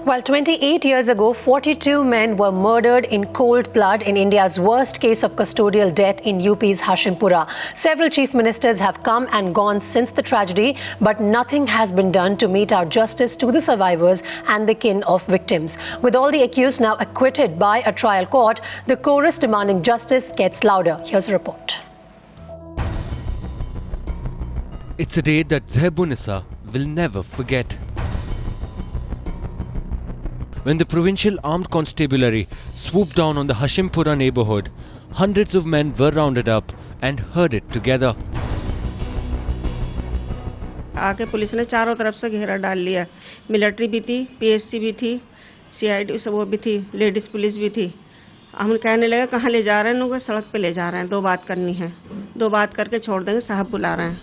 Well, 28 years ago, 42 men were murdered in cold blood in India's worst case of custodial death in UP's Hashimpura. Several chief ministers have come and gone since the tragedy, but nothing has been done to mete out justice to the survivors and the kin of victims. With all the accused now acquitted by a trial court, the chorus demanding justice gets louder. Here's a report. It's a day that Zehbunissa will never forget. When the provincial armed constabulary swooped down on the Hashimpura neighborhood, hundreds of men were rounded up and herded together. आके police ने चारों तरफ से घेरा डाल लिया। Military भी थी, पीएससी भी थी, सीआईडी सब वो भी थी, लेडीज पुलिस भी थी। हम कहने लगे कहाँ ले जा रहे हैं, लोग सड़क पे ले जा रहे हैं, दो बात करनी है, दो बात करके छोड़ देंगे, साहब बुला रहे हैं।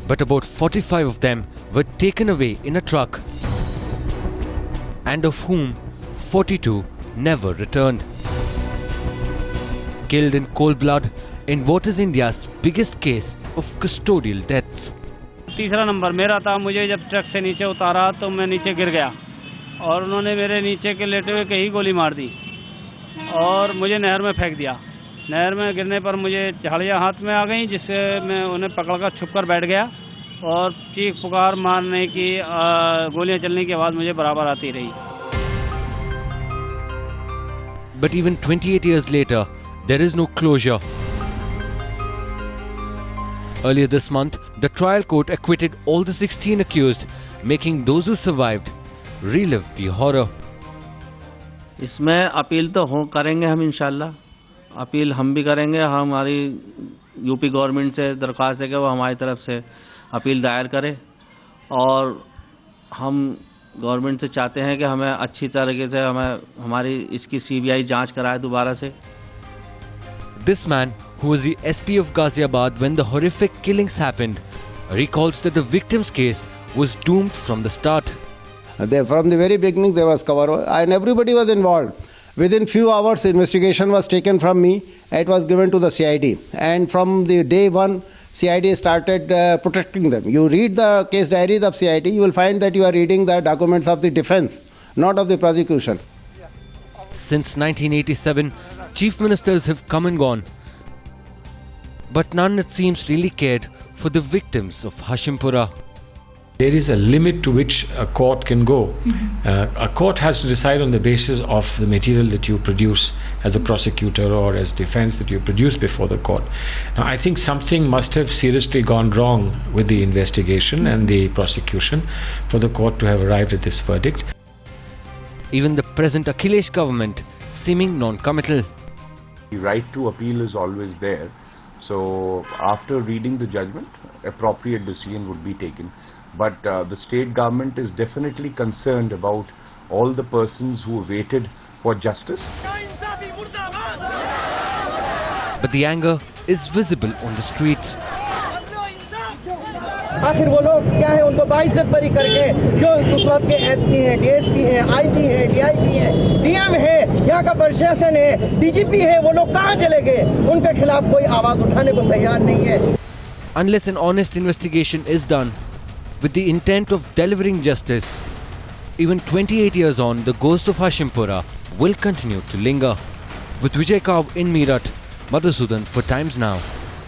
But about 45 of them were taken away in a truck, and of whom 42 never returned. Killed in cold blood in what is India's biggest case of custodial deaths. तीसरा नंबर मेरा था। मुझे जब ट्रक से नीचे उतारा तो मैं नीचे गिर गया और उन्होंने मेरे नीचे के लेटे हुए कहीं गोली मार दी और मुझे नहर में फेंक दिया। नहर में गिरने पर मुझे झाड़ियाँ हाथ में आ गईं, जिससे मैं उन्हें पकड़कर छुप कर बैठ गया और चीख पुकार मारने की गोलियां चलने की आवाज़ मुझे बराबर आती रही। But even 28 years later, there is no closure. Earlier this month, the trial court acquitted all the 16 accused, making those who survived relive the horror. इसमें अपील तो करेंगे हम इंशाल्लाह। अपील हम भी करेंगे। हमारी यूपी गवर्नमेंट से दरख्वास्त है कि वो हमारी तरफ से अपील दायर करे और हम गवर्नमेंट से चाहते हैं कि हमें अच्छी तरीके से हमारी इसकी सीबीआई जांच कराए दोबारा से। This man, who was the SP of Ghaziabad when the horrific killings happened, recalls that the victim's case was doomed from the start. From the very beginning there was cover and everybody was involved. Within few hours investigation was taken from me. It was given to the CID, and from the day one CID started protecting them. You read the case diaries of CID, you will find that you are reading the documents of the defense, not of the prosecution. Since 1987, chief ministers have come and gone, but none, it seems, really cared for the victims of Hashimpura. There is a limit to which a court can go. A court has to decide on the basis of the material that you produce as a prosecutor or as defense that you produce before the court. Now, I think something must have seriously gone wrong with the investigation and the prosecution for the court to have arrived at this verdict. Even the present Akhilesh government seeming non-committal. The right to appeal is always there. So after reading the judgment, appropriate decision would be taken. But the state government is definitely concerned about all the persons who waited for justice. But the anger is visible on the streets. आखिर वो लोग क्या है, उनको बाइज्जत बरी करके जो उस वक्त के एसपी हैं, डीएसपी हैं, आईजी हैं, डीआईजी हैं, डीएम है, यहाँ का प्रशासन है, डीजीपी है, वो लोग कहाँ चले गए? उनके खिलाफ कोई आवाज उठाने को तैयार नहीं है। Unless an honest investigation is done with the intent of delivering justice, even 28 years on, the ghost of Hashimpura will continue to linger. With Vijay Kaur in Meerut, Madhusudan for Times Now.